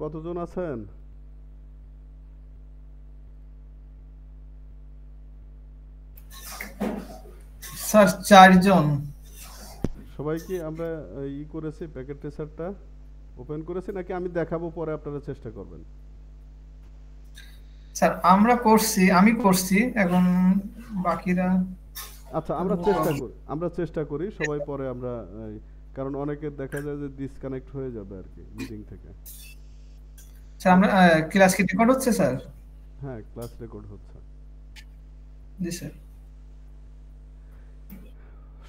কতজন আছেন? স্যার 4 জন। সবাই কি আমরা করেছি, প্যাকেট ট্রেসারটা ওপেন করেছি, নাকি আমি দেখাবো পরে আপনারা চেষ্টা করবেন? স্যার আমি করছি, এখন বাকিরা আচ্ছা, আমরা চেষ্টা করি সবাই, পরে আমরা কারণ অনেকের দেখা যায় যে ডিসকানেক্ট হয়ে যাবে আর কি মিটিং থেকে। স্যার তো আমরা ক্লাস কি রেকর্ড হচ্ছে স্যার? হ্যাঁ, ক্লাস রেকর্ড হচ্ছে। জি স্যার।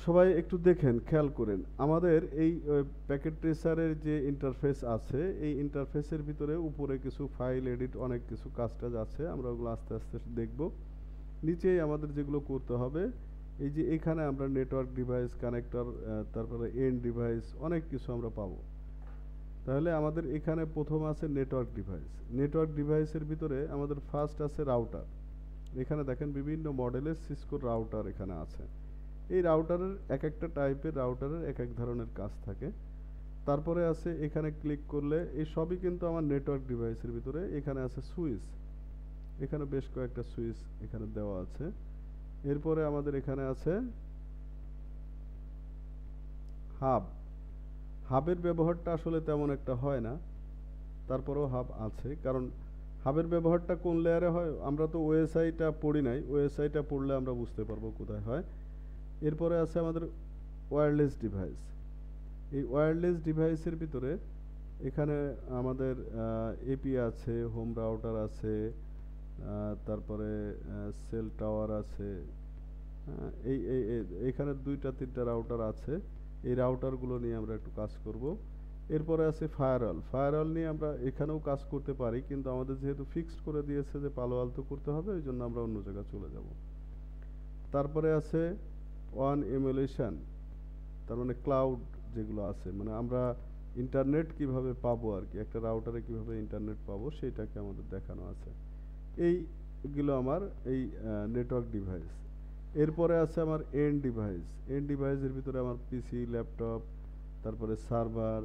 সবাই একটু দেখেন, খেয়াল করেন আমাদের এই প্যাকেট ট্রেসারের যে ইন্টারফেস আছে, এই ইন্টারফেসের ভিতরে উপরে কিছু ফাইল এডিট অনেক কিছু কাজ টাজ আছে, আমরা ওগুলো আস্তে আস্তে দেখব। নিচেই আমাদের যেগুলো করতে হবে, এই যে এখানে আমরা নেটওয়ার্ক ডিভাইস কানেক্টর, তারপরে এন্ড ডিভাইস অনেক কিছু আমরা পাবো। তাহলে আমাদের এখানে প্রথম আছে নেটওয়ার্ক ডিভাইস। নেটওয়ার্ক ডিভাইসের ভিতরে আমাদের ফার্স্ট আছে রাউটার। এখানে দেখেন বিভিন্ন মডেলের সিসকোর রাউটার এখানে আছে। এই রাউটারের এক একটা টাইপের রাউটারের এক এক ধরনের কাজ থাকে। তারপরে আছে, এখানে ক্লিক করলে এই সবই কিন্তু আমার নেটওয়ার্ক ডিভাইসের ভিতরে। এখানে আছে সুইচ, এখানে বেশ কয়েকটা সুইচ এখানে দেওয়া আছে। এরপরে আমাদের এখানে আছে হাব। হাবের ব্যবহারটা আসলে তেমন একটা হয় না, তারপরেও হাব আছে, কারণ হাবের ব্যবহারটা কোন লেয়ারে হয় আমরা তো ওএসআইটা পড়ি নাই, ওএসআইটা পড়লে আমরা বুঝতে পারবো কোথায় হয়। এরপরে আছে আমাদের ওয়্যারলেস ডিভাইস। এই ওয়্যারলেস ডিভাইসের ভিতরে এখানে আমাদের এপি আছে, হোম রাউটার আছে, তারপরে সেল টাওয়ার আছে। এখানে দুইটা তিনটা রাউটার আছে। এই রাউটারগুলো নিয়ে আমরা একটু কাজ করব। এরপরে আছে ফায়ারওয়াল। ফায়ারওয়াল নিয়ে আমরা এখানেও কাজ করতে পারি, কিন্তু আমাদের যেহেতু ফিক্সড করে দিয়েছে যে পালো আলতো করতে হবে, ওই জন্য আমরা অন্য জায়গায় চলে যাব। তারপরে আছে ওয়ান এমুলেশন, তার মানে ক্লাউড যেগুলো আছে, মানে আমরা ইন্টারনেট কিভাবে পাবো আর কি, একটা রাউটারে কিভাবে ইন্টারনেট পাবো সেটাকে আমাদের দেখানো আছে। এইগুলো আমার এই নেটওয়ার্ক ডিভাইস। এরপরে আছে আমার এন্ড ডিভাইস। এন্ড ডিভাইসের ভিতরে আমার পিসি, ল্যাপটপ, তারপরে সার্ভার,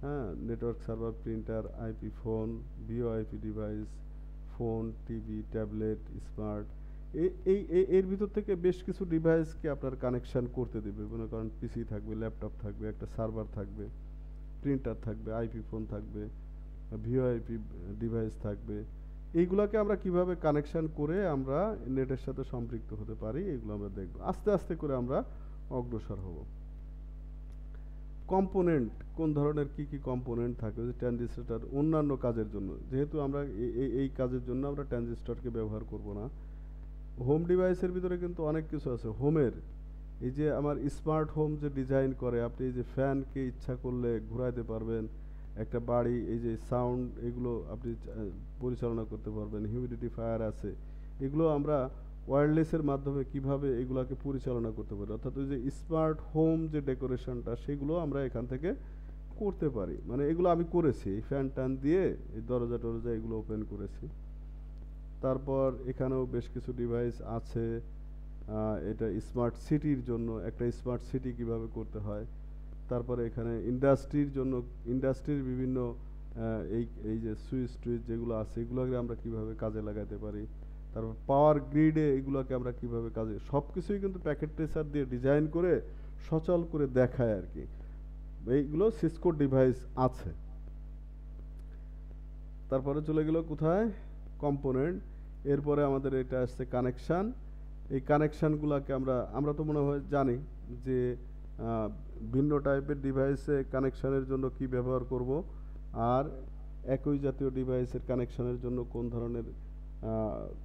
হ্যাঁ, network server, printer, IP phone, VoIP device, phone, TV, tablet, smart, এর ভিতর থেকে বেশ কিছু ডিভাইসকে আপনার কানেকশন করতে দেবে। মনে করেন পিসি থাকবে, ল্যাপটপ থাকবে, একটা সার্ভার থাকবে, প্রিন্টার থাকবে, আইপি ফোন থাকবে, ভিওআইপি ডিভাইস থাকবে। এইগুলাকে আমরা কিভাবে কানেকশন করে আমরা নেটের সাথে সম্পৃক্ত হতে পারি, এগুলো আমরা দেখব। আস্তে আস্তে করে আমরা অগ্রসর হব। কম্পোনেন্ট, কোন ধরনের কি কি কম্পোনেন্ট থাকে, যে ট্রানজিস্টর অন্যান্য কাজের জন্য, যেহেতু আমরা এই কাজের জন্য আমরা ট্রানজিস্টরকে ব্যবহার করব না। হোম ডিভাইসের ভিতরে কিন্তু অনেক কিছু আছে হোমের। এই যে আমার স্মার্ট হোম যে ডিজাইন করে, আপনি এই যে ফ্যানকে ইচ্ছা করলে ঘুরাইতে পারবেন, একটা বাড়ি, এই যে সাউন্ড, এগুলো আপনি পরিচালনা করতে পারবেন। হিউমিডিফায়ার আছে, এগুলো আমরা ওয়্যারলেসের মাধ্যমে কিভাবে এগুলাকে পরিচালনা করতে পারি, অর্থাৎ ওই যে স্মার্ট হোম যে ডেকোরেশনটা, সেগুলো আমরা এখান থেকে করতে পারি। মানে এগুলো আমি করেছি, এই ফ্যান ট্যান দিয়ে এই দরজা টরজা এগুলো ওপেন করেছি। তারপর এখানেও বেশ কিছু ডিভাইস আছে। এটা স্মার্ট সিটির জন্য, একটা স্মার্ট সিটি কিভাবে করতে হয়। তারপরে এখানে ইন্ডাস্ট্রির জন্য, ইন্ডাস্ট্রির বিভিন্ন এই এই যে সুইচ টুইচ যেগুলো আছে, এগুলোকে আমরা কিভাবে কাজে লাগাতে পারি। তারপর পাওয়ার গ্রিডে এগুলোকে আমরা কিভাবে কাজে, সব কিছুই কিন্তু প্যাকেট ট্রেসার দিয়ে ডিজাইন করে সচল করে দেখায় আর কি। এইগুলো সিসকো ডিভাইস আছে। তারপরে চলে গেল কোথায়, কম্পোনেন্ট। এরপরে আমাদের এটা আসছে কানেকশান। এই কানেকশানগুলোকে আমরা আমরা তো মনে হয় জানি যে ভিন্ন টাইপের ডিভাইসে কানেকশানের জন্য কি ব্যবহার করব, আর একই জাতীয় ডিভাইসের কানেকশানের জন্য কোন ধরনের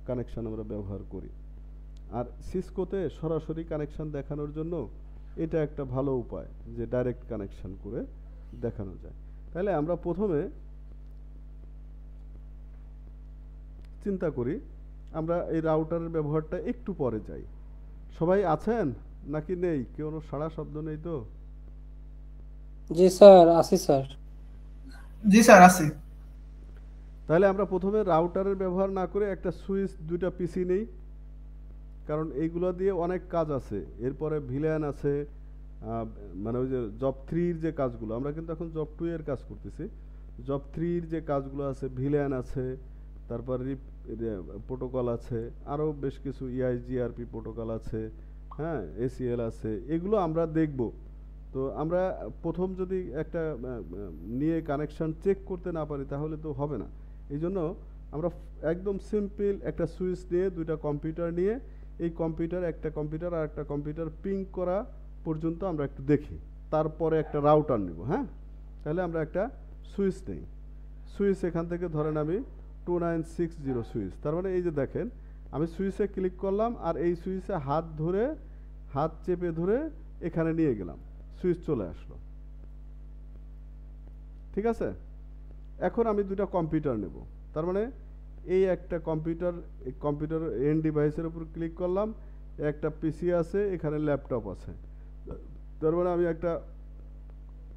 কানেকশান আমরা ব্যবহার করি। আর সিসকোতে সরাসরি কানেকশান দেখানোর জন্য এটা একটা ভালো উপায়, যে ডাইরেক্ট কানেকশান করে দেখানো যায়। তাহলে আমরা প্রথমে চিন্তা করি, আমরা এই রাউটারের ব্যবহারটা একটু পরে যাই। সবাই আছেন নাকি নেই, কেউ সাড়া শব্দ নেই তো? জি স্যার, আছি স্যার। জি স্যার আছে। তাহলে আমরা প্রথমে রাউটারের ব্যবহার না করে একটা সুইচ, দুইটা পিসি নেই, কারণ এইগুলো দিয়ে অনেক কাজ আছে। এরপরে ভিলেন আছে, মানে ওই যে জব 3 এর যে কাজগুলো, আমরা কিন্তু এখন জব 2 এর কাজ করতেছি। জব 3 এর যে কাজগুলো আছে, ভিলেন আছে, তারপর প্রোটোকল আছে, আরও বেশ কিছু ইআইজিআরপি প্রোটোকল আছে, হ্যাঁ, এসিএল আছে, এগুলো আমরা দেখব। তো আমরা প্রথম যদি একটা নিয়ে কানেকশন চেক করতে না পারি তাহলে তো হবে না। এই জন্য আমরা একদম সিম্পল একটা সুইচ নিয়ে, দুইটা কম্পিউটার নিয়ে, এই কম্পিউটার, একটা কম্পিউটার আর একটা কম্পিউটার পিং করা পর্যন্ত আমরা একটু দেখি, তারপরে একটা রাউটার নিব। হ্যাঁ, তাহলে আমরা একটা সুইচ নেই। সুইচ এখান থেকে ধরেন আমি 2960 সুইচ, তার মানে এই যে দেখেন আমি সুইচে ক্লিক করলাম আর এই সুইচে হাত চেপে ধরে এখানে নিয়ে গেলাম, সুইচ চলে আসলো। ঠিক আছে, এখন আমি দুটা কম্পিউটার নেব, তার মানে এই একটা কম্পিউটার, এই কম্পিউটার এন্ড ডিভাইসের উপর ক্লিক করলাম, একটা পিসি আছে, এখানে ল্যাপটপ আছে, তার মানে আমি একটা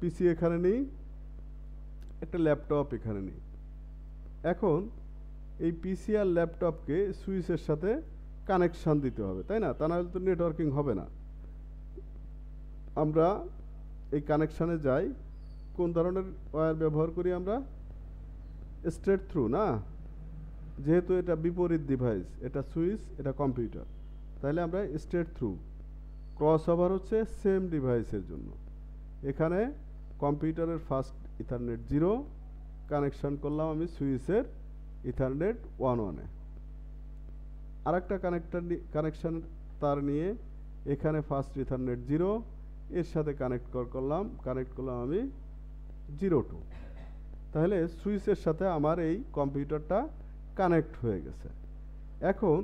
পিসি এখানে নিই, একটা ল্যাপটপ এখানে নিই। এখন এই পিসি আর ল্যাপটপকে সুইচের সাথে কানেকশন দিতে হবে, তাই না? তা নাহলে তো নেটওয়ার্কিং হবে না। আমরা এই কানেকশানে যাই, কোন ধরনের ওয়্যার ব্যবহার করি আমরা? স্ট্রেট থ্রু না, যেহেতু এটা বিপরীত ডিভাইস, এটা সুইচ, এটা কম্পিউটার, তাহলে আমরা স্ট্রেট থ্রু। ক্রস ওভার হচ্ছে সেম ডিভাইসের জন্য। এখানে কম্পিউটারের ফার্স্ট ইথারনেট 0 কানেকশন করলাম আমি সুইচের ইথারনেট 1 আর একটা কানেকশন তার নিয়ে এখানে ফার্স্ট ইথারনেট 0 এর সাথে কানেক্ট করলাম আমি 02। তাহলে সুইচের সাথে আমার এই কম্পিউটারটা কানেক্ট হয়ে গেছে। এখন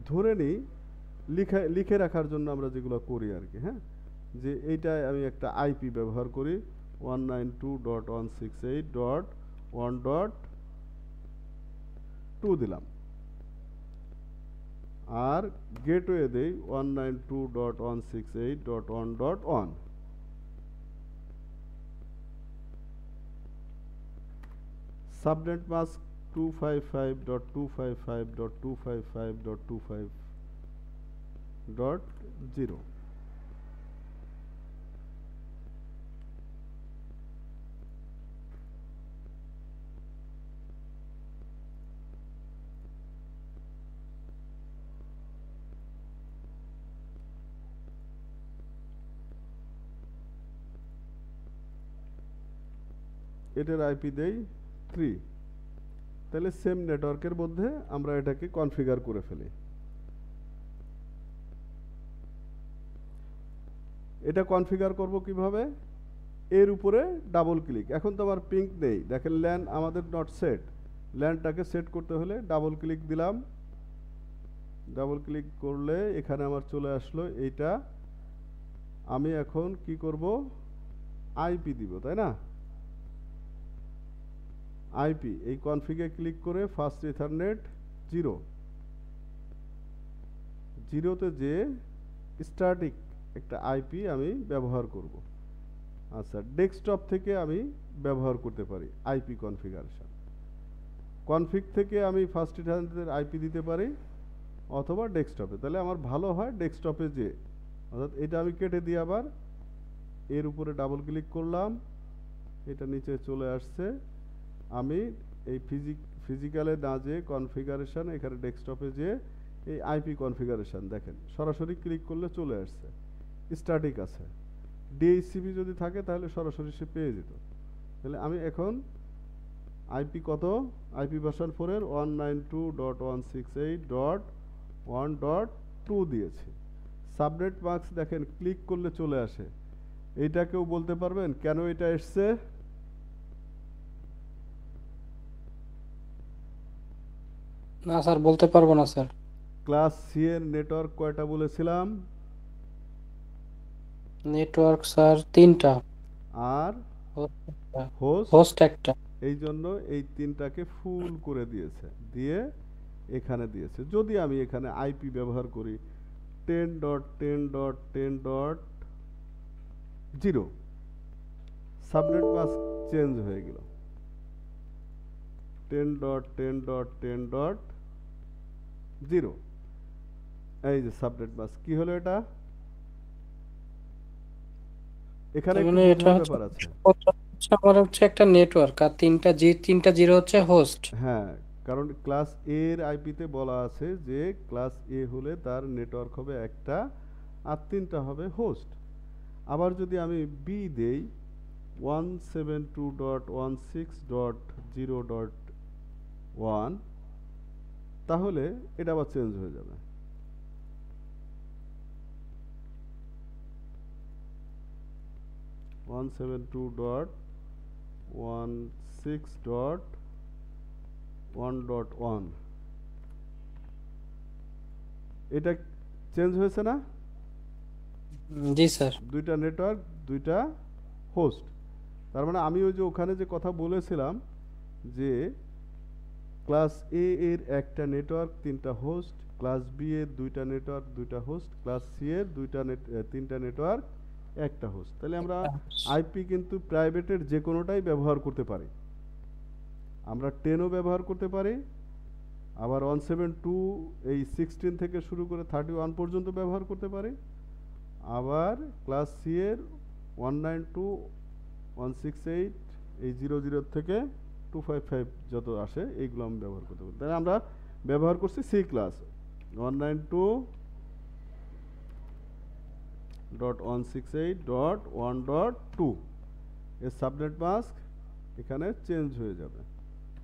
ধরে নিই লিখে রাখার জন্য আমরা যেগুলো করি আর কি, হ্যাঁ, যে এইটায় আমি একটা আইপি ব্যবহার করি 192.168.1.2 দিলাম, আর গেটওয়ে দেই 192.168.1.1। Subnet mask 255.255.255.255.0। এটার আইপি দেই 3। তাহলে সেম নেটওয়ার্কের মধ্যে আমরা এটাকে কনফিগার করে ফেলি। এটা কনফিগার করব কিভাবে? এর উপরে ডাবল ক্লিক। এখন তো আমার পিঙ্ক নেই, দেখেন ল্যান আমাদের নট সেট, ল্যানটাকে সেট করতে হলে ডাবল ক্লিক দিলাম। ডাবল ক্লিক করলে এখানে আমার চলে আসলো এইটা। আমি এখন কি করব? আইপি দিব, তাই না? আইপি এই কনফিগে ক্লিক করে ফার্স্ট ইথারনেট 0তে যে স্ট্যাটিক একটা আইপি আমি ব্যবহার করব। আচ্ছা, ডেস্কটপ থেকে আমি ব্যবহার করতে পারি আইপি কনফিগারেশন। কনফিগ থেকে আমি ফার্স্ট ইথারনেটের আইপি দিতে পারি অথবা ডেস্কটপে। তাহলে আমার ভালো হয় ডেস্কটপে যে, অর্থাৎ এটা আমি কেটে দিয়ে আবার এর উপরে ডাবল ক্লিক করলাম, এটা নিচে চলে আসছে। আমি এই ফিজিক্যালে না যে কনফিগারেশন, এখানে ডেস্কটপে যে এই আইপি কনফিগারেশন দেখেন সরাসরি ক্লিক করলে চলে আসছে, স্ট্যাটিক আছে। ডিএইচসিপি যদি থাকে তাহলে সরাসরি সে পেয়ে যেত। তাহলে আমি এখন আইপি কত? আইপি ভার্সন 4 এর 192.168.1.2 দিয়েছি। সাবনেট মাস্ক দেখেন ক্লিক করলে চলে আসে। এইটাকেও বলতে পারবেন কেন এটা এসছে? না স্যার, বলতে পারবো না স্যার। ক্লাস সি এর নেটওয়ার্ক কয়টা বলেছিলাম? নেটওয়ার্ক স্যার 3টা, আর হোস্ট হোস্ট একটা। এই জন্য এই 3টাকে ফুল করে দিয়েছে, দিয়ে এখানে দিয়েছে। যদি আমি এখানে আইপি ব্যবহার করি 10.10.10.0, সাবনেট মাস্ক চেঞ্জ হয়ে গেল 10.10.10.0। এই যে সাবনেট মাস্ক কি হলো? এটা এখানে মানে একটু এটা বোঝার ব্যাপার আছে। আমার হচ্ছে একটা নেটওয়ার্ক আর তিনটা জিরো হচ্ছে হোস্ট। হ্যাঁ, কারণ ক্লাস এ এর আইপিতে বলা আছে যে ক্লাস এ হলে তার নেটওয়ার্ক হবে একটা আর তিনটা হবে হোস্ট। আবার যদি আমি বি দেই 172.16.0.1, তাহলে এটা আবার চেঞ্জ হয়ে যাবে। One seven two dot one six dot one dot one, এটা চেঞ্জ হয়েছে না? জি স্যার। দুইটা নেটওয়ার্ক, দুইটা হোস্ট। তার মানে আমি ওই যে ওখানে যে কথা বলেছিলাম যে ক্লাস এ এর একটা নেটওয়ার্ক তিনটা হোস্ট, ক্লাস বি এর দুইটা নেটওয়ার্ক দুইটা হোস্ট, ক্লাস সি এর তিনটা নেটওয়ার্ক একটা হোস্ট। তাহলে আমরা আইপি কিন্তু প্রাইভেটের যে কোনোটাই ব্যবহার করতে পারি। আমরা 10ও ব্যবহার করতে পারি, আবার 172 এই 16 থেকে শুরু করে 31 পর্যন্ত ব্যবহার করতে পারি, আবার ক্লাস সি এর 192.168 এই 00 থেকে 255 যত আসে এইগুলো আমি ব্যবহার করতে পারি। তাহলে আমরা ব্যবহার করছি সি ক্লাস 192.168.1.2, এর সাবনেট মাস্ক এখানে চেঞ্জ হয়ে যাবে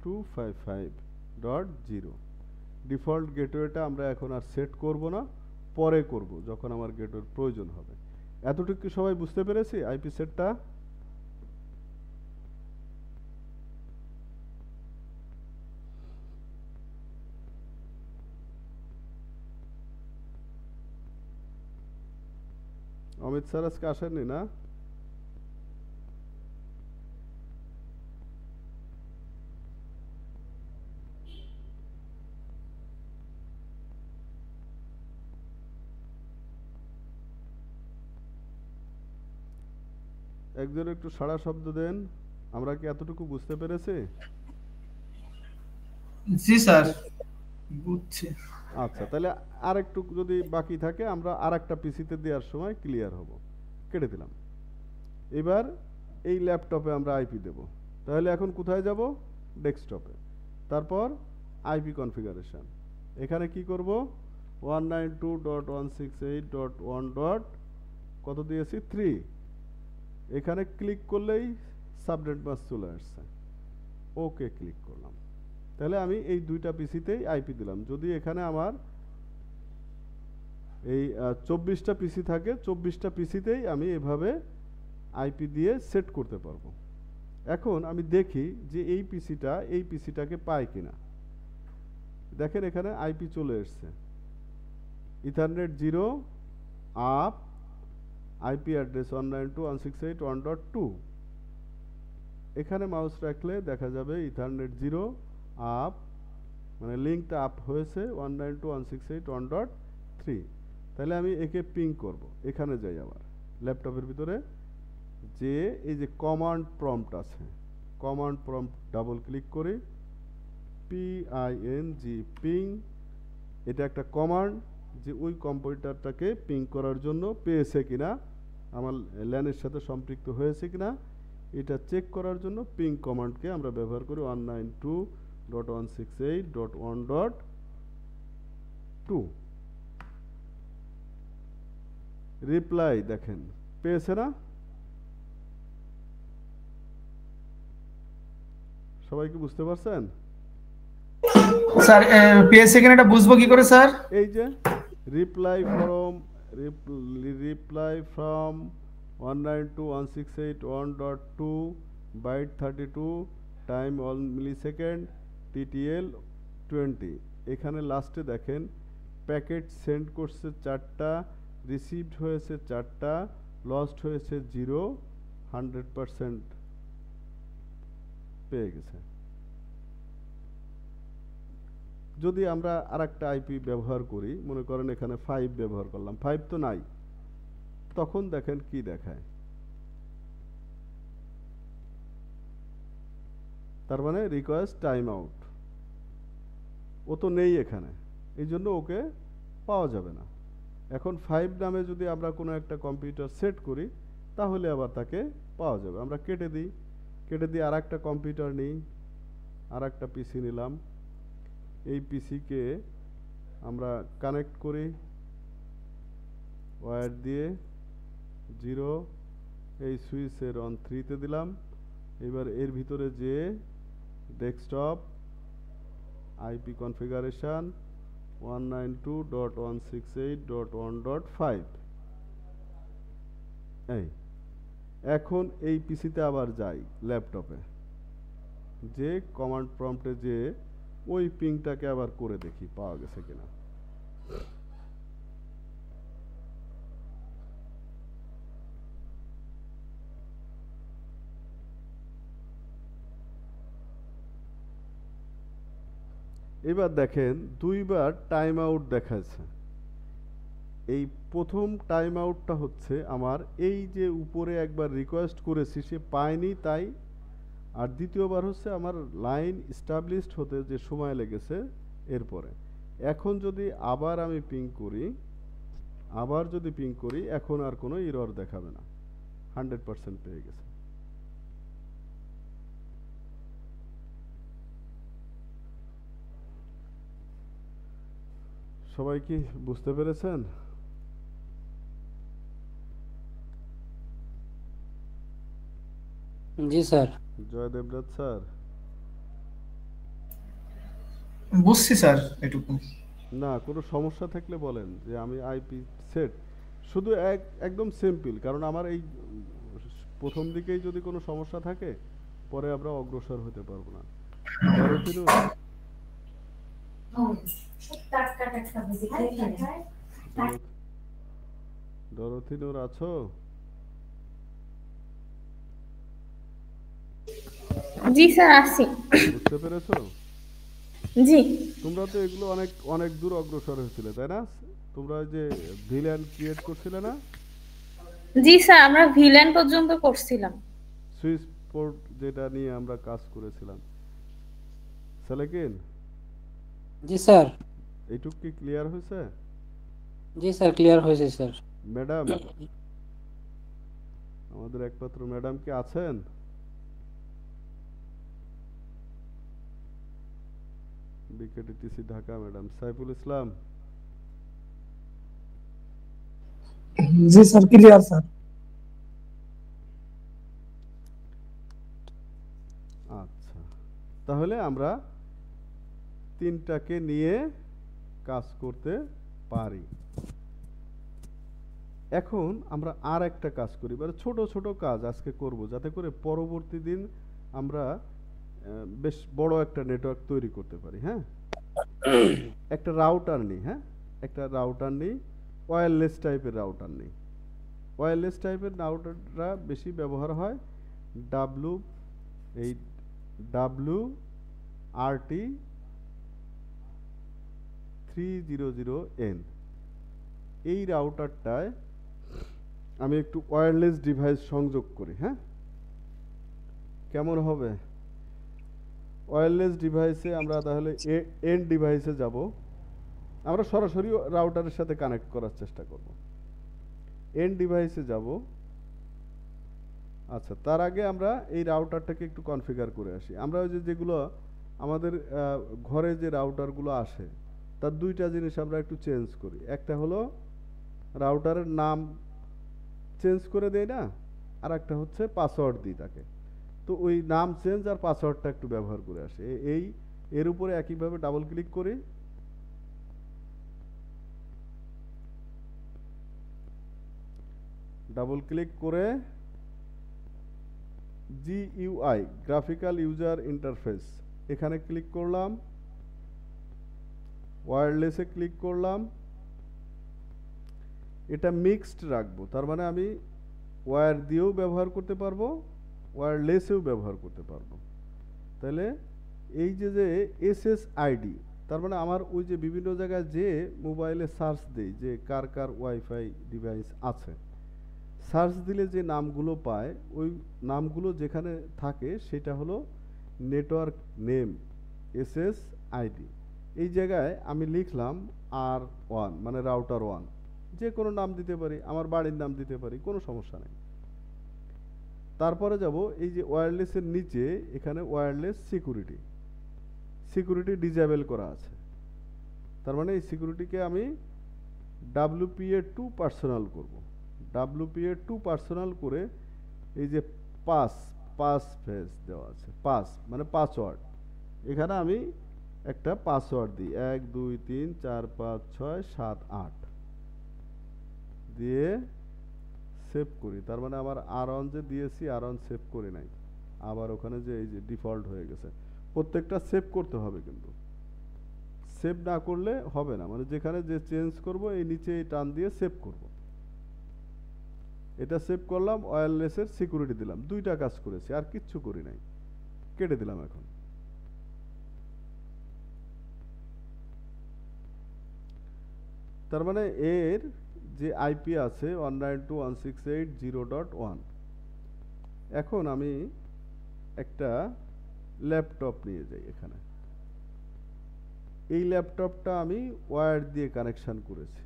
255.0। ডিফল্ট গেটওয়েটা আমরা এখন আর সেট করব না, পরে করব যখন আমার গেটওয়ের প্রয়োজন হবে। এতটুকু কি সবাই বুঝতে পেরেছি আইপি সেটটা? অমিত স্যার আজকে আসেননি না? একজন একটু সাড়া শব্দ দেন। আমরা কি এতটুকু বুঝতে পেরেছি? জি স্যার, বুঝছি। আচ্ছা, তাহলে আরেকটু যদি বাকি থাকে আমরা আরেকটা পিসিতে দেওয়ার সময় ক্লিয়ার হব। কেটে দিলাম। এবার এই ল্যাপটপে আমরা আইপি দেব। তাহলে এখন কোথায় যাব? ডেস্কটপে। তারপর আইপি কনফিগারেশন। এখানে কি করব? 192.168.1. কত দিয়েছি? 3। এখানে ক্লিক করলেই সাবনেট মাস্ক চলে আসছে। ওকে ক্লিক করলাম। তাহলে আমি এই দুইটা পিসিতেই আইপি দিলাম। যদি এখানে আমার এই 24টা পিসি থাকে, 24টা পিসিতেই আমি এভাবে আইপি দিয়ে সেট করতে পারবো। এখন আমি দেখি যে এই পিসিটাকে পায় কিনা। দেখেন এখানে আইপি চলে এসছে, ইথারনেট 0 আপ আইপি অ্যাড্রেস 192.168.1.2। এখানে মাউস রাখলে দেখা যাবে ইথারনেট 0 আপ, মানে লিঙ্কটা আপ হয়েছে 192.168.1.3। তাহলে আমি একে পিং করব। এখানে যাই আবার ল্যাপটপের ভিতরে, যে এই যে কমান্ড প্রম্পট আছে, কমান্ড প্রম্পট ডাবল ক্লিক করি, পিআইএনজি পিং। এটা একটা কমান্ড যে ওই কম্পিউটারটাকে পিং করার জন্য পেয়েছে কিনা, আমার ল্যানের সাথে সম্পৃক্ত হয়েছে কিনা এটা চেক করার জন্য পিং কমান্ডকে আমরা ব্যবহার করি 192.168.1.2। রিপ্লাই দেখেন পেয়েছে না? সবাই কি বুঝতে পারছেন? স্যার পেয়েছে কিনা এটা বুঝবো কি করে স্যার? এই যে reply from 192.168.1.2 byte 32 time 1 millisecond TTL 20। এখানে লাস্টে দেখেন প্যাকেট সেন্ড করছে 4টা, রিসিভড হয়েছে 4টা, লস্ট হয়েছে 0, 100% পেয়ে গেছে। যদি আমরা আরেকটা আইপি ব্যবহার করি, মনে করেন এখানে 5 ব্যবহার করলাম, 5 তো নাই, তখন দেখেন কি দেখায়। তার মানে রিকোয়েস্ট টাইম আউট, ও তো নেই এখানে, এই জন্য ওকে পাওয়া যাবে না। এখন 5 নামে যদি আমরা কোনো একটা কম্পিউটার সেট করি তাহলে আবার তাকে পাওয়া যাবে। আমরা কেটে দিই, কেটে দিয়ে আরেকটা কম্পিউটার নিই, আরেকটা পিসি নিলাম। এই পিসিকে আমরা কানেক্ট করি ওয়্যার দিয়ে, 0 এই সুইচের অন 3 তে দিলাম। এবার এর ভিতরে যে ডেস্কটপ আইপি কনফিগারেশন 192.168.1.5। এই এখন এই পিসিতে আবার যাই, ল্যাপটপে যে কমান্ড প্রম্পটে যে ওই পিংটাকে আবার করে দেখি পাওয়া গেছে কিনা। এবার দেখেন দুইবার টাইম আউট দেখাচ্ছে। এই প্রথম টাইম আউটটা হচ্ছে আমার এই যে উপরে একবার রিকোয়েস্ট করেছি সে পায়নি তাই, আর দ্বিতীয়বার হচ্ছে আমার লাইন এস্টাবলিশড হতে যে সময় লেগেছে এরপরে। এখন যদি আবার আমি পিং করি, এখন আর কোনো এরর দেখাবে না, 100% পেয়ে গেছে। সবাই কি বুঝতে পেরেছেন? জি স্যার। জয় দেবরাজ স্যার। বুঝছি স্যার এটুকু। না কোনো সমস্যা থাকলে বলেন যে আমি আইপি সেট শুধু একদম সিম্পল, কারণ আমার এই প্রথম দিকেই যদি কোনো সমস্যা থাকে পরে আমরা অগ্রসর হতে পারবো না। ডরথিনুর আছো? জি স্যার আছি। বুঝতে পেরেছো? জি। তোমরা তো এগুলো অনেক অনেক দূর অগ্রসর হয়েছিলে তাই না? তোমরা যে ভিলেন ক্রিয়েট করছিলে না? জি স্যার আমরা ভিলেন পর্যন্ত করছিলাম। সুইচ পোর্ট যেটা নিয়ে আমরা কাজ করেছিলাম। সালেকিন? জি স্যার। এইটুক কি ক্লিয়ার হয়েছে? জি স্যার ক্লিয়ার হয়েছে স্যার। ম্যাডাম, আমাদের একমাত্র ম্যাডাম কি আছেন? বিকেটিটিসি ঢাকা ম্যাডাম সাইফুল ইসলাম। জি স্যার ক্লিয়ার স্যার। আচ্ছা, তাহলে আমরা তিনটাকে নিয়ে কাজ করতে পারি। এখন আমরা আর একটা কাজ করি, মানে ছোট ছোট কাজ আজকে করব যাতে করে পরবর্তী দিন আমরা বেশ বড় একটা নেটওয়ার্ক তৈরি করতে পারি। হ্যাঁ, একটা রাউটার নিই। হ্যাঁ, একটা রাউটার নিই, ওয়্যারলেস টাইপের রাউটার নিই। ওয়্যারলেস টাইপের রাউটারটা বেশি ব্যবহার হয় WRT 300N। এই রাউটারটায় আমি একটু ওয়্যারলেস ডিভাইস সংযোগ করি। হ্যাঁ, কেমন হবে? ওয়্যারলেস ডিভাইসে আমরা তাহলে এন্ড ডিভাইসে যাব, আমরা সরাসরি রাউটারের সাথে কানেক্ট করার চেষ্টা করব। এন্ড ডিভাইসে যাব। আচ্ছা, তার আগে আমরা এই রাউটারটাকে একটু কনফিগার করে আসি। আমরা ওই যেগুলো আমাদের ঘরে যে রাউটারগুলো আসে তার দুইটা জিনিস আমরা একটু চেঞ্জ করি। একটা হলো রাউটারের নাম চেঞ্জ করে দেই না, আর একটা হচ্ছে পাসওয়ার্ড দিই তাকে। তো ওই নাম চেঞ্জ আর পাসওয়ার্ডটা একটু ব্যবহার করে আসে। এর উপরে একইভাবে ডাবল ক্লিক করি। ডাবল ক্লিক করে GUI গ্রাফিক্যাল ইউজার ইন্টারফেস এখানে ক্লিক করলাম, ওয়্যারলেসে ক্লিক করলাম। এটা মিক্সড রাখবো, তার মানে আমি ওয়্যার দিয়েও ব্যবহার করতে পারবো, ওয়্যারলেসেও ব্যবহার করতে পারবো। তাহলে এই যে SSID, তার মানে আমার ওই যে বিভিন্ন জায়গায় যে মোবাইলে সার্চ দেই যে কার কার ওয়াইফাই ডিভাইস আছে, সার্চ দিলে যে নামগুলো পায় ওই নামগুলো যেখানে থাকে সেটা হলো নেটওয়ার্ক নেম SSID। এই জায়গায় আমি লিখলাম R1 মানে রাউটার 1, যে কোনো নাম দিতে পারি, আমার বাড়ির নাম দিতে পারি, কোনো সমস্যা নেই। তারপরে যাব এই যে ওয়্যারলেসের নিচে এখানে ওয়্যারলেস সিকিউরিটি ডিসেবল করা আছে। তার মানে এই সিকিউরিটিকে আমি WPA2 পার্সোনাল করব। WPA2 পার্সোনাল করে এই যে পাস ফেজ দেওয়া আছে, পাস মানে পাসওয়ার্ড, এখানে আমি একটা পাসওয়ার্ড দিই 1 2 3 4 5 6 7 8 দিয়ে সেভ করি। তার মানে আমার R1 যে দিয়েছি R1 সেভ করি নাই, আবার ওখানে যে এই যে ডিফল্ট হয়ে গেছে। প্রত্যেকটা সেভ করতে হবে, কিন্তু সেভ না করলে হবে না, মানে যেখানে যে চেঞ্জ করব এই নিচে এই টান দিয়ে সেভ করব। এটা সেভ করলাম, ওয়্যারলেসের সিকিউরিটি দিলাম, দুইটা কাজ করেছি, আর কিচ্ছু করি নাই, কেটে দিলাম। এখন তার মানে এর যে আইপি আছে 192.168.0.1। এখন আমি একটা ল্যাপটপ নিয়ে যাই, এখানে এই ল্যাপটপটা আমি ওয়্যার দিয়ে কানেকশন করেছি।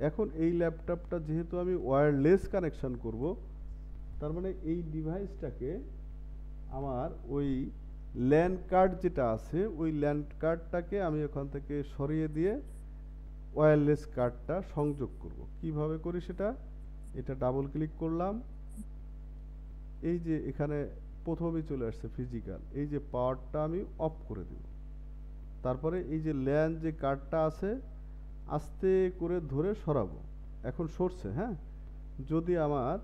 এখন এই ল্যাপটপটা যেহেতু আমি ওয়্যারলেস কানেকশন করব, তার মানে এই ডিভাইসটাকে আমার ওই ল্যান কার্ড যেটা আছে ওই ল্যান কার্ডটাকে আমি ওখান থেকে সরিয়ে দিয়ে ওয়্যারলেস কার্ডটা সংযোগ করব। কিভাবে করি সেটা, এটা ডাবল ক্লিক করলাম, এই যে এখানে প্রথমেই চলে আসছে ফিজিক্যাল, এই যে পাওয়ারটা আমি অফ করে দেব। তারপরে এই যে ল্যান যে কার্ডটা আছে আস্তে করে ধরে সরাবো। এখন সরছে, হ্যাঁ। যদি আমার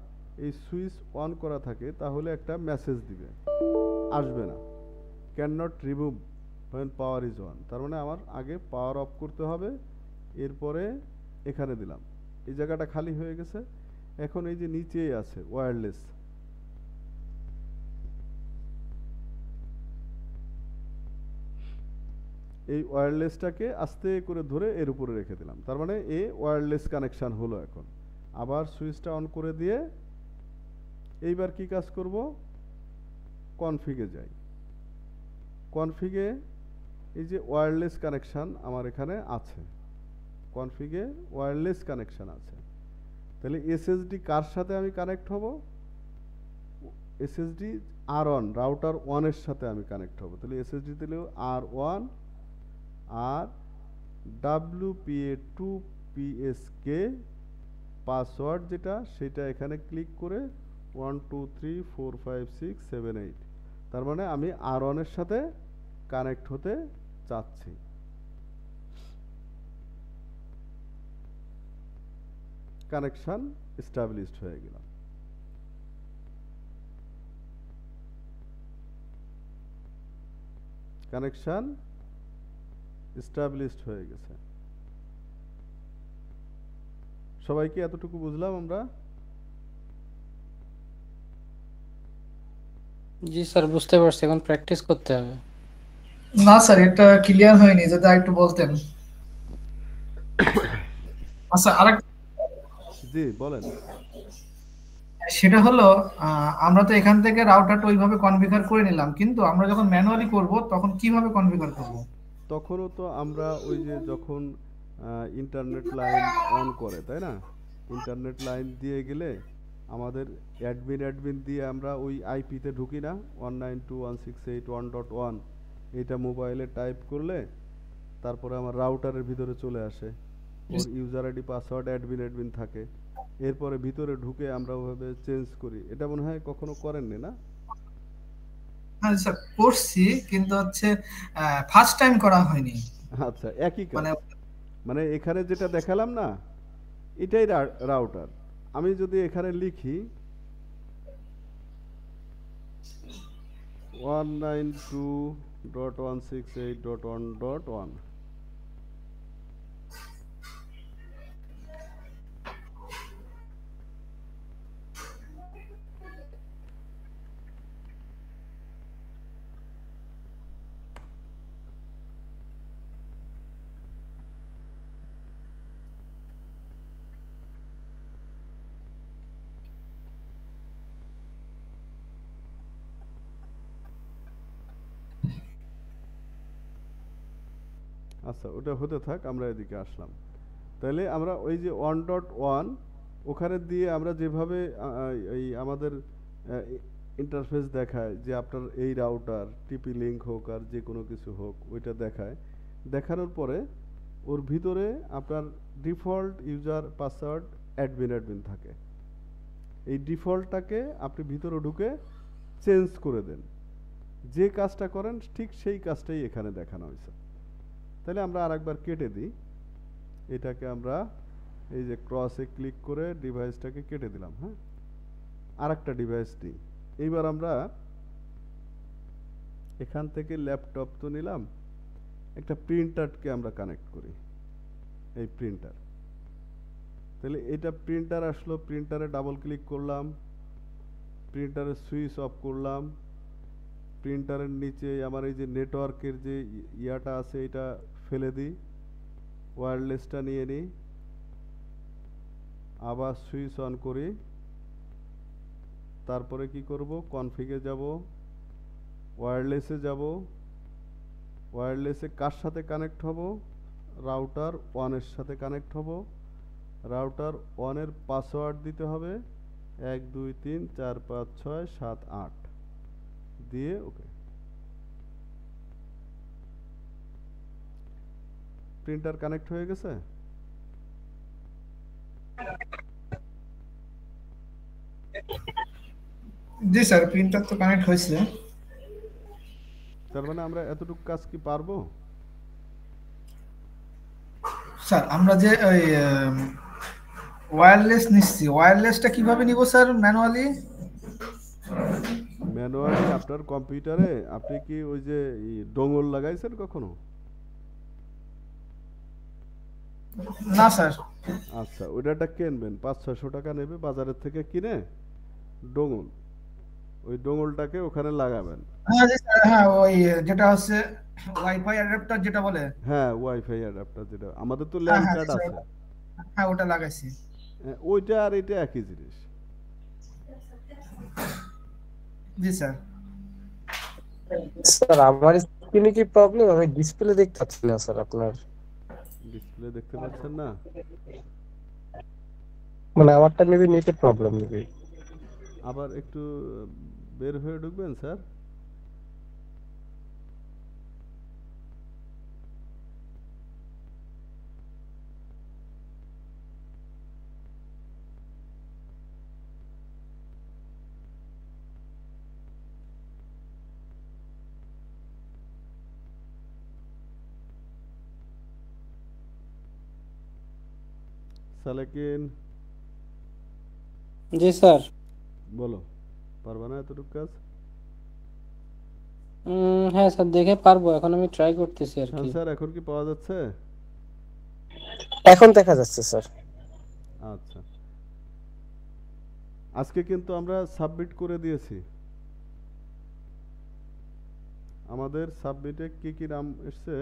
এই সুইচ অন করা থাকে তাহলে একটা মেসেজ দিবে, আসবে না, can not remove when power is on. তার মানে আমার আগে পাওয়ার অফ করতে হবে, এরপরে এখানে দিলাম, এই জায়গাটা খালি হয়ে গেছে। এখন এই যে নিচেই আছে ওয়্যারলেস, এই ওয়্যারলেসটাকে আস্তে করে ধরে এর উপরে রেখে দিলাম। তার মানে এ ওয়্যারলেস কানেকশন হলো। এখন আবার সুইচটা অন করে দিয়ে এইবার কি কাজ করব, কনফিগে যাই। কনফিগে এই যে ওয়্যারলেস কানেকশন আমার এখানে আছে, কনফিগে ওয়্যারলেস কানেকশন আছে। তাহলে এসএসডি কার সাথে আমি কানেক্ট হব, এসএসডি R1 রাউটার 1 এর সাথে আমি কানেক্ট হব। তাহলে এসএসডি দিলে R1 আর WPA2 PSK পাসওয়ার্ড যেটা সেটা এখানে ক্লিক করে 1 2 3 4 5 6 7 8, তার মানে আমি R1 এর সাথে কানেক্ট হতে চাচ্ছি। কানেকশন এস্টাবলিশড হয়ে গেল। কানেকশন এস্টাবলিশড হয়ে গেছে। সবাইকে এতটুকু বুঝলাম আমরা? জি স্যার, বুঝতে পারছি, এখন প্র্যাকটিস করতে হবে। না স্যার, এটা ক্লিয়ার হয়নি, যদি আরেকটু বলতেন। আচ্ছা, আরেকটা জি বলেন। সেটা হলো আমরা তো এখান থেকে রাউটারটা ওইভাবে কনফিগার করে নিলাম, কিন্তু আমরা যখন ম্যানুয়ালি করব তখন কিভাবে কনফিগার করব? তখনও তো আমরা ওই যে যখন ইন্টারনেট লাইন অন করে, তাই না, ইন্টারনেট লাইন দিয়ে গেলে আমাদের অ্যাডমিন দিয়ে আমরা ওই আইপিতে ঢুকি না, 192.168.1.1, এটা মোবাইলে টাইপ করলে তারপরে আমার রাউটারের ভিতরে চলে আসে, ওর ইউজার আইডি পাসওয়ার্ড অ্যাডমিন থাকে, এরপরে ভিতরে ঢুকে আমরা ওভাবে চেঞ্জ করি। এটা মনে হয় কখনো করেননি না? হ্যাঁ স্যার, করছি, কিন্তু হচ্ছে ফার্স্ট টাইম করা হয়নি। আচ্ছা, একই কাজ। মানে এখানে যেটা দেখালাম না, এটাই রাউটার। আমি যদি এখানে লিখি 192.168.1.1, আচ্ছা ওটা হতে থাক, আমরা এদিকে আসলাম। তাহলে আমরা ওই যে 1.1 ওখানে দিয়ে আমরা যেভাবে এই আমাদের ইন্টারফেস দেখায় যে আপনার এই রাউটার টিপি লিংক হোক আর যে কোনো কিছু হোক ওইটা দেখায়। দেখানোর পরে ওর ভিতরে আপনার ডিফল্ট ইউজার পাসওয়ার্ড অ্যাডমিন থাকে। এই ডিফল্টটাকে আপনি ভিতরে ঢুকে চেঞ্জ করে দেন। যে কাজটা করেন ঠিক সেই কাজটাই এখানে দেখানো হয়েছে। তাহলে আমরা আরেকবার কেটে দিই। এটাকে আমরা এই যে ক্রসে ক্লিক করে ডিভাইসটাকে কেটে দিলাম। হ্যাঁ, আরেকটা ডিভাইস দিই। এইবার আমরা এখান থেকে ল্যাপটপ তো নিলাম, একটা প্রিন্টারকে আমরা কানেক্ট করি। এই প্রিন্টার, তাহলে এটা প্রিন্টার আসলো, প্রিন্টারে ডাবল ক্লিক করলাম, প্রিন্টারের সুইচ অফ করলাম। প্রিন্টারের নিচে আমার এই যে নেটওয়ার্কের যে ইয়াটা আছে এটা ফেলে দিই, ওয়্যারলেসটা নিয়ে নিই, আবার সুইচ অন করি। তারপরে কি করব, কনফিগে যাব, ওয়্যারলেসে যাব। ওয়্যারলেসে কার সাথে কানেক্ট হব, রাউটার 1 এর সাথে কানেক্ট হব। রাউটার 1 এর পাসওয়ার্ড দিতে হবে 1 2 3 4 5 6 7 8 দিয়ে ওকে। প্রিন্টার কানেক্ট হয়ে গেছে। জি স্যার, প্রিন্টার তো কানেক্ট হয়েছে। তার মানে আমরা এতটুকু কাজ কি পারবো? স্যার আমরা যে ওই ওয়্যারলেস নিচ্ছি, ওয়্যারলেসটা কিভাবে নিব স্যার ম্যানুয়ালি? ম্যানুয়ালি আপনার কম্পিউটারে আপনি কি ওই যে ডোঙ্গল লাগাইছেন কখনো? না স্যার। আচ্ছা, ওইটা কিনবেন, 500-600 টাকা নেবে বাজারের থেকে কিনে ডোঙ্গল। ওই ডোঙ্গলটাকে ওখানে লাগাবেন। হ্যাঁ জি স্যার, হ্যাঁ ওই যেটা হচ্ছে ওয়াইফাই অ্যাডাপ্টার যেটা বলে। হ্যাঁ, ওয়াইফাই অ্যাডাপ্টার যেটা আমাদের তো হ্যাঁ ল্যান হ্যাঁ কার্ড স্যার, আছে। হ্যাঁ ওটা লাগাইছি। ওইটা আর এটা একই জিনিস। জি স্যার। স্যার আমার স্ক্রিনে কি প্রবলেম? আমি ডিসপ্লে দেখতে পাচ্ছি না স্যার আপনার। ডিসপ্লে দেখতে পাচ্ছেন না? মানে আমারটা মেবি নেটের প্রবলেম মেবি। আবার একটু বের হয়ে ঢুকবেন স্যার। সালেকিন, জি স্যার। বলো, পারবা না এতটুকু কাজ? হ্যাঁ স্যার, দেখে পারবো, এখন আমি ট্রাই করতেছি আর হ্যাঁ কি। স্যার, এখন কি পাওয়া যাচ্ছে? এখন দেখা যাচ্ছে স্যার। আচ্ছা, আজকে কিন্তু আমরা সাবমিট করে দিয়েছি। আমাদের সাবমিটে কি কি নাম এসছে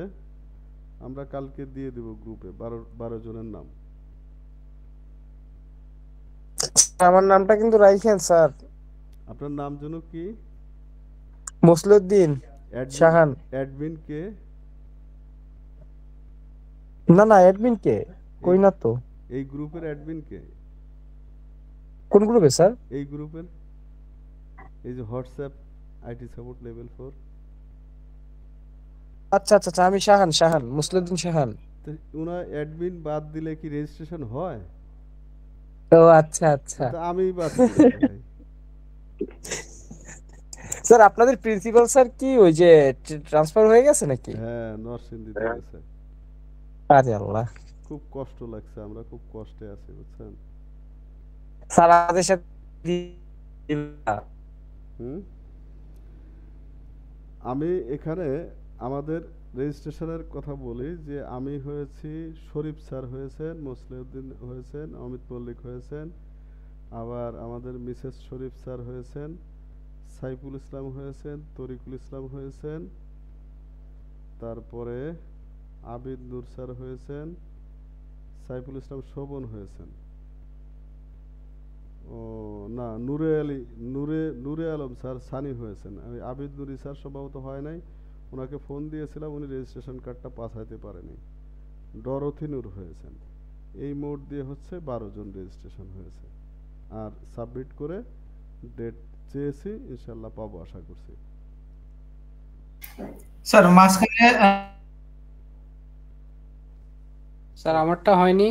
আমরা কালকে দিয়ে দিব গ্রুপে, 12 জনের নাম। আমার নামটা কিন্তু রাইখেন স্যার। আপনার নাম যেন কি? মসলিউদ্দিন শাহান। অ্যাডমিন কে? না না, অ্যাডমিন কে? কই না তো। এই গ্রুপের অ্যাডমিন কে? কোন গ্রুপে স্যার? এই গ্রুপের, এই যে হোয়াটসঅ্যাপ আইটি সাপোর্ট লেভেল 4। আচ্ছা আচ্ছা আচ্ছা, আমি শাহান, মসলিউদ্দিন শাহান। তো ওনার অ্যাডমিন বাদ দিলে কি রেজিস্ট্রেশন হয়? ও আচ্ছা আচ্ছা। তো আমি বাদ দিলাম ভাই। স্যার আপনাদের প্রিন্সিপাল স্যার কি ওই যে ট্রান্সফার হয়ে গেছে নাকি? হ্যাঁ, নরসিংদীতে গেছে। আরে আল্লাহ, খুব কষ্ট লাগছে, আমরা খুব কষ্টে আছি বুঝছেন। স্যার আমাদের সাথে হুম, আমি এখানে আমাদের রেজিস্ট্রেশনের কথা বলি যে আমি হয়েছি, শরীফ স্যার হয়েছেন, মসলিউদ্দিন হয়েছেন, অমিত মল্লিক হয়েছেন, আবার আমাদের মিসেস শরীফ স্যার হয়েছেন, সাইফুল ইসলাম হয়েছেন, তরিকুল ইসলাম হয়েছেন, তারপরে আবিদ নূর স্যার হয়েছেন, সাইফুল ইসলাম শোভন হয়েছেন। ও না, নূরে আলম স্যার সানি হয়েছেন। আমি আবিদ নুরি স্যার সম্ভবত হয় নাই, ওনাকে ফোন দিয়েছিলাম, উনি রেজিস্ট্রেশন কার্ডটা পাঠাইতে পারেনি। ডরথি নূর হয়েছেন। এই মোট দিয়ে হচ্ছে 12 জন রেজিস্ট্রেশন হয়েছে। আর সাবমিট করে ডেট চেয়েছি, ইনশাল্লাহ পাবো আশা করছি। স্যার মাঝখানে স্যার আমারটা হয়নি।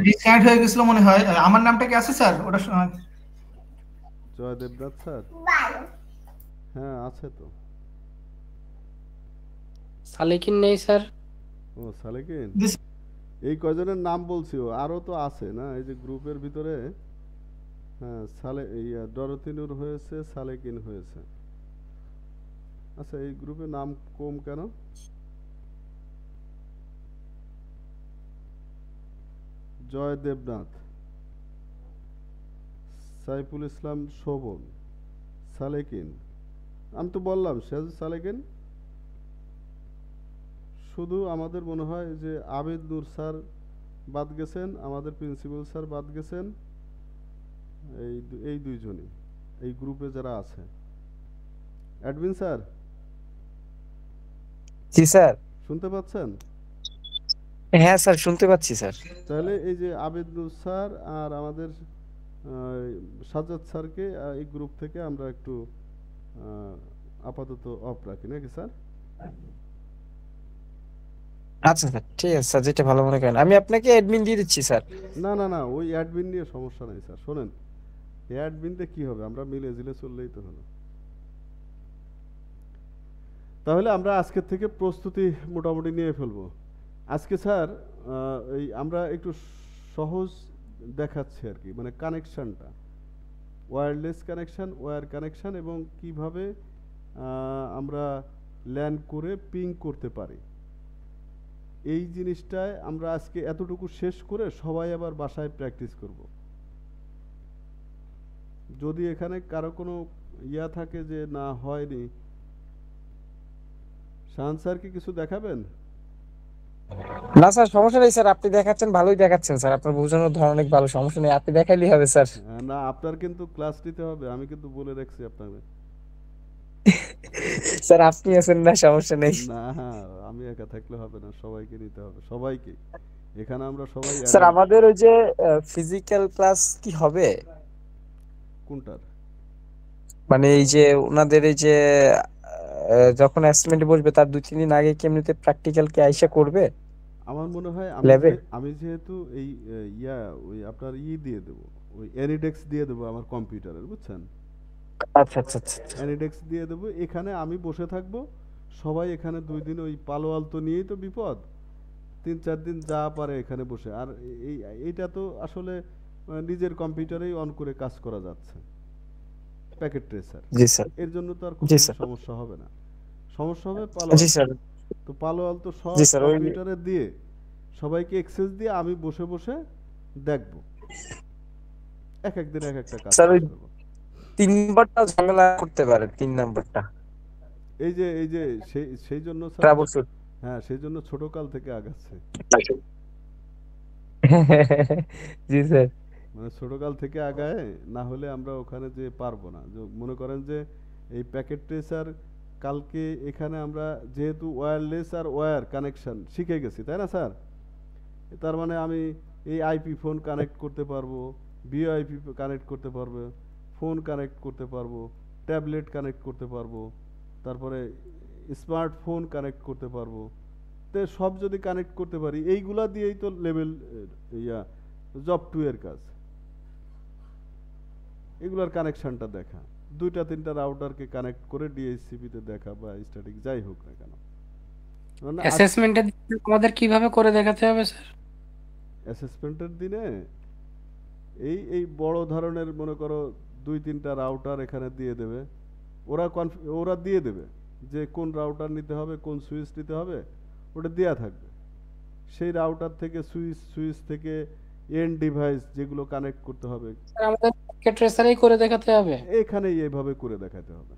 ডিসকানেক্ট হয়ে গেছিল মনে হয়। আমার নামটা কি আছে স্যার ওটা? জয় দেবনাথ স্যার, হ্যাঁ আছে তো। সালেকিন নেই স্যার। ও সালেকিন, দিস- এই কয়জনের নাম বলছি, আরো তো আছে না এই যে গ্রুপের ভিতরে। হ্যাঁ ডরথিনুর হয়েছে, সালেকিন হয়েছে। আচ্ছা এই গ্রুপে নাম কম কেন? জয় দেবনাথ, সাইফুল ইসলাম শোভন, সালেকিন, আমি তো বললাম সালেকিন। শুধু আমাদের মনে হয় যে আবেদ নূর স্যার বাদ গেছেন, আমাদের প্রিন্সিপাল স্যার বাদ গেছেন, এই দুইজনই এই গ্রুপে যারা আছে। অ্যাডমিন স্যার জি স্যার। শুনতে পাচ্ছেন? হ্যাঁ স্যার শুনতে পাচ্ছি স্যার। তাহলে এই যে আবেদ নূর স্যার আর আমাদের সাজ্জাদ স্যারকে এই গ্রুপ থেকে আমরা একটু আপাতত অফ রাখি নাকি স্যার? আচ্ছা স্যার ঠিক আছে স্যার, যেটা ভালো মনে করেন। আমি আপনাকে অ্যাডমিন দিয়ে দিচ্ছি স্যার। না না না, ওই অ্যাডমিন নিয়ে সমস্যা নাই স্যার। শোনেন, এই অ্যাডমিনতে কি হবে, আমরা মিলে জিলে চললেই তো হলো। তাহলে আমরা আজকের থেকে প্রস্তুতি মোটামুটি নিয়ে ফেলবো। আজকে স্যার এই আমরা একটু সহজ দেখাচ্ছি আর কি, মানে কানেকশনটা, ওয়্যারলেস কানেকশন, ওয়্যার কানেকশন, এবং কিভাবে আমরা ল্যান করে পিং করতে পারি। এই জিনিসটায় আমরা আজকে এতটুকু শেষ করে সবাই আবার বাসায় প্র্যাকটিস করব। যদি এখানে কারো কোনো ইয়া থাকে যে না হয়নি, শাহান স্যার কি কিছু দেখাবেন? না স্যার সমস্যা নেই স্যার, আপনি দেখাচ্ছেন ভালোই দেখাচ্ছেন স্যার, আপনার বোঝানোর ধরন অনেক ভালো, সমস্যা নেই, আপনি দেখাইলেই হবে স্যার। না আপনার কিন্তু ক্লাস নিতে হবে, আমি কিন্তু বলে রাখছি আপনাকে। স্যার আপনি আছেন না, সমস্যা নেই। না আমি একা থাকলে হবে না, সবাইকে নিতে হবে, সবাইকে। এখানে আমরা সবাই স্যার আমাদের ওই যে ফিজিক্যাল ক্লাস কি হবে? কোনটার? মানে এই যে ওনাদের এই যে যখন অ্যাসাইনমেন্ট বসবে তার 2-3 দিন আগে কি এমনিতে প্র্যাকটিক্যাল কি আইসা করবে আমার মনে হয় ল্যাবে? আমি যেহেতু এই ওই আপনার দিয়ে দেবো, ওই অ্যানিডেক্স দিয়ে দেবো আমার কম্পিউটারের, বুঝছেন? আচ্ছা আচ্ছা আচ্ছা। অ্যানিডেক্স দিয়ে দেবো, এখানে আমি বসে থাকবো, সবাই এখানে 2 দিন ওই পালো আলতো নিয়েই তো বিপদ, 3-4 দিন যা পারে এখানে বসে। আর এইটা তো আসলে নিজের কম্পিউটারেই অন করে কাজ করা যাচ্ছে, প্যাকেট ট্রেসার। জি স্যার। এর জন্য তো আর খুব জি স্যার। সমস্যা হবে না। সমস্যা হবে পালো জি স্যার। তো পালো আলতো সব জি স্যার, ওই কম্পিউটারে দিয়ে সবাইকে অ্যাক্সেস দিয়ে আমি বসে বসে দেখবো, এক এক দিন এক একটা কাজ স্যার ওই করতে পারবো। 3 নাম্বারটা ঝামেলা করতে পারে, 3 নাম্বারটা এই যে সেই জন্য স্যার, ট্রাবল শুট। হ্যাঁ সেই জন্য ছোট কাল থেকে আগাচ্ছে, জি স্যার। মানে ছোটকাল থেকে আগায়, না হলে আমরা ওখানে যে পারবো না। মনে করেন যে এই প্যাকেট ট্রেসার কালকে এখানে আমরা যেহেতু ওয়্যারলেস আর ওয়্যার কানেকশন শিখে গেছি, তাই না স্যার? তার মানে আমি এই আইপি ফোন কানেক্ট করতে পারবো, ভিওআইপি কানেক্ট করতে পারবো, ফোন কানেক্ট করতে পারবো, ট্যাবলেট কানেক্ট করতে পারবো, তারপরে স্মার্টফোন কানেক্ট করতে পারবো। তো সব যদি কানেক্ট করতে পারি, এইগুলা দিয়েই তো লেভেল জব 2 এর কাজ। এগুলার কানেকশনটা দেখা, 2-3টা রাউটারকে কানেক্ট করে ডিএইচসিপি তে দেখা বা স্ট্যাটিক যাই হোক না কেন। মানে অ্যাসেসমেন্টের দিন আমাদের কিভাবে করে দেখাতে হবে স্যার? অ্যাসেসমেন্টের দিনে এই বড় ধরনের মনে করো 2-3টা রাউটার এখানে দিয়ে দেবে, ওরা দিয়ে দেবে যে কোন রাউটার নিতে হবে, কোন সুইচ নিতে হবে, ওটা দেয়া থাকবে। সেই রাউটার থেকে সুইচ থেকে এন্ড ডিভাইস যেগুলো কানেক্ট করতে হবে, স্যার আমাদের প্যাকেট ট্রেসারই করে দেখাতে হবে? এখানেই এইভাবে করে দেখাতে হবে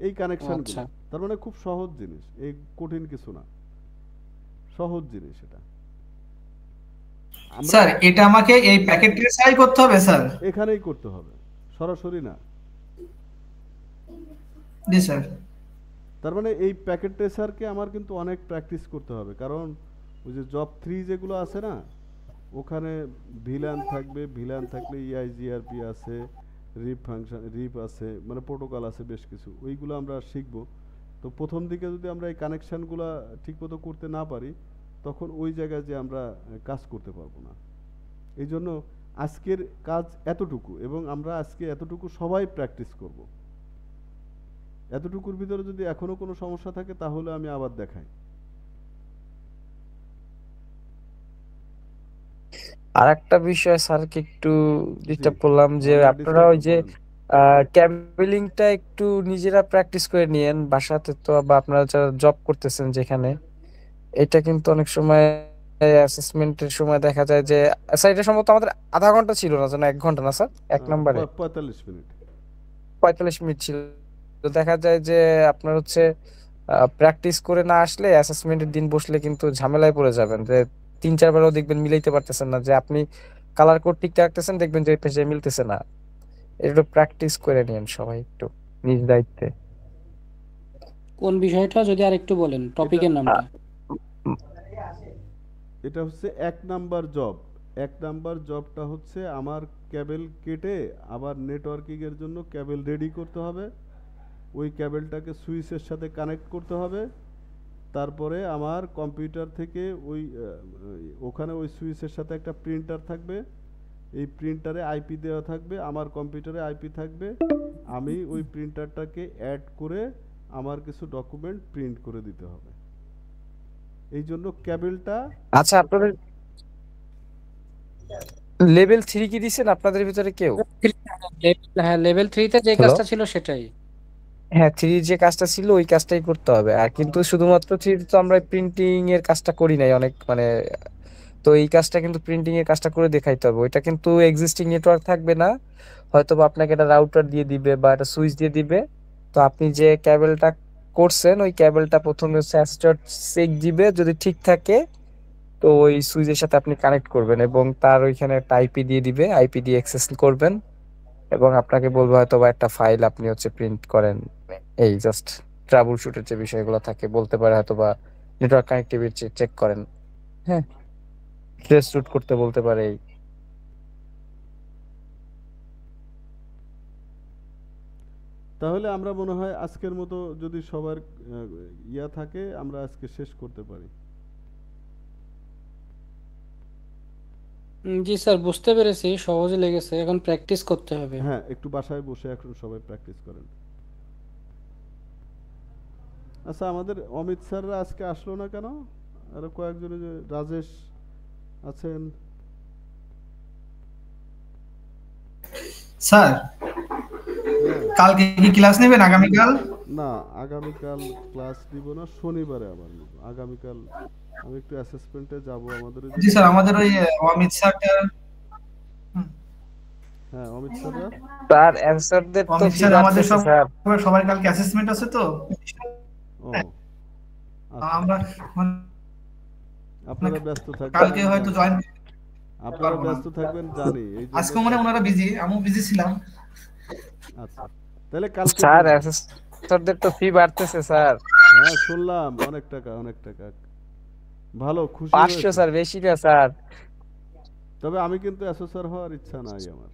এই কানেকশনগুলো। আচ্ছা। তার মানে খুব সহজ জিনিস, এই কঠিন কিছু না, সহজ জিনিস এটা। স্যার এটা আমাকে এই প্যাকেট ট্রেসারই করতে হবে স্যার? এখানেই করতে হবে, সরাসরি না। জি স্যার। তার মানে এই প্যাকেট ট্রেসারকে আমার কিন্তু অনেক প্র্যাকটিস করতে হবে, কারণ ওই যে জব 3 যেগুলো আছে না, ওখানে ভিলান থাকবে, ভিলান থাকলে ইআইজিআরপি আছে, রিপ ফাংশন, রিপ আছে, মানে প্রোটোকল আছে বেশ কিছু, ওইগুলো আমরা শিখবো। তো প্রথম দিকে যদি আমরা এই কানেকশানগুলো ঠিকমতো করতে না পারি, তখন ওই জায়গায় যে আমরা কাজ করতে পারবো না। এই জন্য আজকের কাজ এতটুকু, এবং আমরা আজকে এতটুকু সবাই প্র্যাকটিস করব। এতটুকুর ভিতরে যদি এখনো কোনো সমস্যা থাকে তাহলে আমি আবার দেখাই। আর একটা বিষয় স্যারকে একটু জি, ডিস্টার্ব করলাম যে না আপনারা ডিস্টার্ব ওই যে করেন। ক্যাবেলিংটা একটু নিজেরা প্র্যাকটিস করে নিয়েন বাসাতে, তো বা আপনারা যারা জব করতেছেন যেখানে, এটা কিন্তু অনেক সময় অ্যাসেসমেন্টের সময় দেখা যায় যে স্যার এটা সম্ভবত আমাদের আধা ঘন্টা ছিল না, যেন 1 ঘন্টা না স্যার এক নাম্বারে 45 মিনিট। 45 মিনিট ছিল। তো দেখা যায় যে আপনার হচ্ছে প্র্যাকটিস করে না আসলে অ্যাসেসমেন্টের দিন বসলে কিন্তু ঝামেলায় পড়ে যাবেন, যে 3-4বারও দেখবেন মিলাইতে পারতেছেন না, যে আপনি কালার কোড ঠিক রাখতেছেন দেখবেন যে পেজে মিলতেছে না। একটু প্র্যাকটিস করে নিন সবাই একটু নিজ দায়িত্বে। কোন বিষয়টা যদি আর একটু বলেন, এটা টপিকের নামটা। উম, এটা হচ্ছে 1 নাম্বার জব। 1 নাম্বার জবটা হচ্ছে আমার ক্যাবেল কেটে আবার নেটওয়ার্কিং এর জন্য ক্যাবেল রেডি করতে হবে, ওই ক্যাবেলটাকে সুইচের সাথে কানেক্ট করতে হবে, তারপরে আমার কম্পিউটার থেকে ওখানে ওই সুইচের সাথে একটা প্রিন্টার থাকবে, এই প্রিন্টারে আইপি দেওয়া থাকবে, আমার কম্পিউটারে আইপি থাকবে, আমি ওই প্রিন্টারটাকে অ্যাড করে আমার কিছু ডকুমেন্ট প্রিন্ট করে দিতে হবে। এই জন্য ক্যাবেলটা আচ্ছা, আপনাদের লেভেল 3 কি দিছেন আপনাদের ভিতরে কেউ? হ্যাঁ, লেভেল 3-তে যে হ্যালো, কাজটা ছিল সেটাই। হ্যাঁ 3 যে কাজটা ছিল ওই কাজটাই করতে হবে। আর কিন্তু শুধুমাত্র 3 তো আমরা প্রিন্টিং এর কাজটা করি নাই অনেক, মানে তো এই কাজটা কিন্তু প্রিন্টিং এর কাজটা করে দেখাইতে হবে। ওইটা কিন্তু এক্সিস্টিং নেটওয়ার্ক থাকবে না, হয়তো বা আপনাকে একটা রাউটার দিয়ে দিবে বা একটা সুইচ দিয়ে দিবে। তো আপনি যে ক্যাবেলটা করছেন ওই ক্যাবেলটা প্রথমে স্যাচডট চেক দিবে, যদি ঠিক থাকে তো ওই সুইচের সাথে আপনি কানেক্ট করবেন এবং তার ওইখানে একটা আইপি দিয়ে দিবে, আইপি দিয়ে অ্যাক্সেস করবেন এবং আপনাকে বলবে হয়তো বা একটা ফাইল আপনি হচ্ছে প্রিন্ট করেন। এই জাস্ট ট্রাবল শুটের যে বিষয়গুলো থাকে বলতে পারে, হয়তো বা নেটওয়ার্ক কানেক্টিভিটি চেক করেন, হ্যাঁ ট্রেস রুট করতে বলতে পারে। এই তাহলে আমরা মনে হয় আজকের মতো যদি সবার ইয়া থাকে আমরা আজকে শেষ করতে পারি। জি স্যার, বুঝতে পেরেছি, সহজে লেগেছে, এখন প্র্যাকটিস করতে হবে। হ্যাঁ, একটু বাসায় বসে এখন সবাই প্র্যাকটিস করেন। আচ্ছা, আমাদের অমিত স্যাররা আজকে আসলো না কেন? আরো কয়েকজন, যে রাজেশ আছেন। স্যার হ্যাঁ, কালকে কি ক্লাস নেবেন আগামীকাল? না আগামীকাল ক্লাস নিব না, শনিবারে আবার নিব। আগামীকাল আমি একটু অ্যাসেসমেন্টে যাব আমাদের ওই যে জি স্যার, আমাদের ওই অমিত স্যারটা, হ্যাঁ অমিত স্যাররা। তার অ্যানসারদের তো অমিত ফি স্যার আমাদের বাড়তেছে স্যার। সবার কালকে অ্যাসেসমেন্ট আছে তো ও আচ্ছা, আমরা মানে আপনারা ব্যস্ত থাকবেন কালকে আমি হয়তো জানি, জয়েন আপনারা পারবো না। ব্যস্ত থাকবেন জানি, এই জন্য আজকে মানে ওনারা বিজি, আমিও বিজি ছিলাম। আচ্ছা তাহলে কালকে স্যার বলবো। অ্যানসারদের তো ফি বাড়তেছে স্যার। হ্যাঁ শুনলাম, অনেক টাকা অনেক টাকা। ভালো, খুশি 500 হয়েছে। স্যার, বেশি না স্যার। তবে আমি কিন্তু অ্যাসোসিয়েট হওয়ার ইচ্ছা নাই আমার।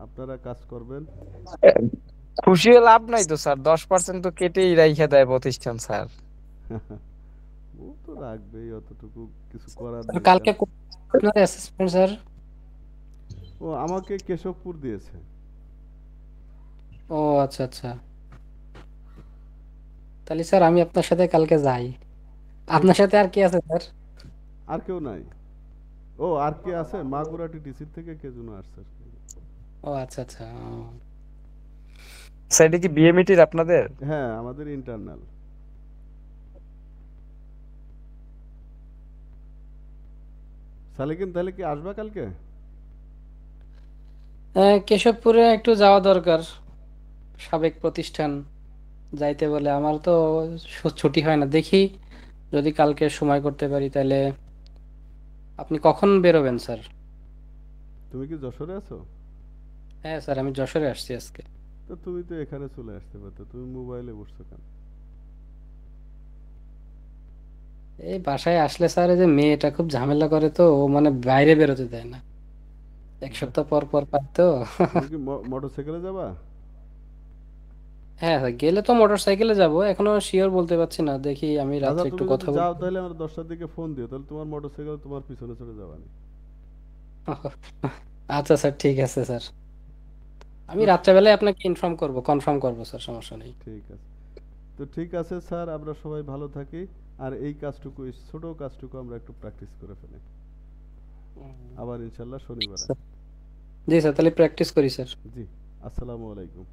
আপনারা কাজ করবেন। খুশি হয়ে লাভ নাই তো স্যার, 10% তো কেটেই রাইখা দেয় প্রতিষ্ঠান স্যার। ও তো রাখবেই, অতটুকু কিছু করার স্যার নেই। কালকে আপনার অ্যাসেসমেন্ট স্যার? ও আমাকে কেশবপুর দিয়েছে। ও আচ্ছা আচ্ছা, তাহলে স্যার আমি আপনার সাথে কালকে যাই। আপনার সাথে আর কি আছে স্যার? আর কেউ নাই? ও আর কে আছে? মাগুরা টিটিসি থেকে কে যেন আসছে। ও আচ্ছা আচ্ছা, স্যার এটা কি বিএমইটির আপনাদের? হ্যাঁ আমাদের ইন্টারনাল। সালেকিন তাহলে কি আসবা কালকে? কেশবপুরে একটু যাওয়া দরকার, সাবেক প্রতিষ্ঠান যাইতে বলে। আমার তো ছুটি হয় না, দেখি যদি কালকে সময় করতে পারি তাহলে। আপনি কখন বেরোবেন স্যার? তুমি কি যশোরে আছো? হ্যাঁ স্যার, আমি যশোরে আসছি আজকে। তো তুমি তো এখানে চলে আসতে পারতো, তুমি মোবাইলে বসছো কেন? এই বাসায় আসলে স্যার এই যে মেয়েটা খুব ঝামেলা করে, তো ও মানে বাইরে বেরোতে দেয় না। এক সপ্তাহ পর পর পাই তো। তুমি কি মোটরসাইকেলে যাবা? হ্যাঁ হ্যাঁ, গেলে তো মোটর সাইকেলে যাবো, এখনো শিওর বলতে পারছি না, দেখি আমি আচ্ছা, রাত্রে একটু তুমি কথা যদি যাও বলবো। তাহলে আমার 10টার দিকে ফোন দিও, তাহলে তোমার মোটরসাইকেল তোমার পিছনে চড়ে যাবা নি। আচ্ছা স্যার, ঠিক আছে স্যার, আমি তো রাত্রেবেলায় আপনাকে ইনফর্ম করব, কনফার্ম করবো স্যার, সমস্যা নেই। ঠিক আছে, তো ঠিক আছে স্যার, আমরা সবাই ভালো থাকি। আর এই কাজটুকু, এই ছোট কাজটুকু আমরা একটু প্র্যাকটিস করে ফেলি, আবার ইনশাল্লাহ শনিবারে। স্যার, জি স্যার, তাহলে প্র্যাকটিস করি স্যার। জি, আসসালামু আলাইকুম।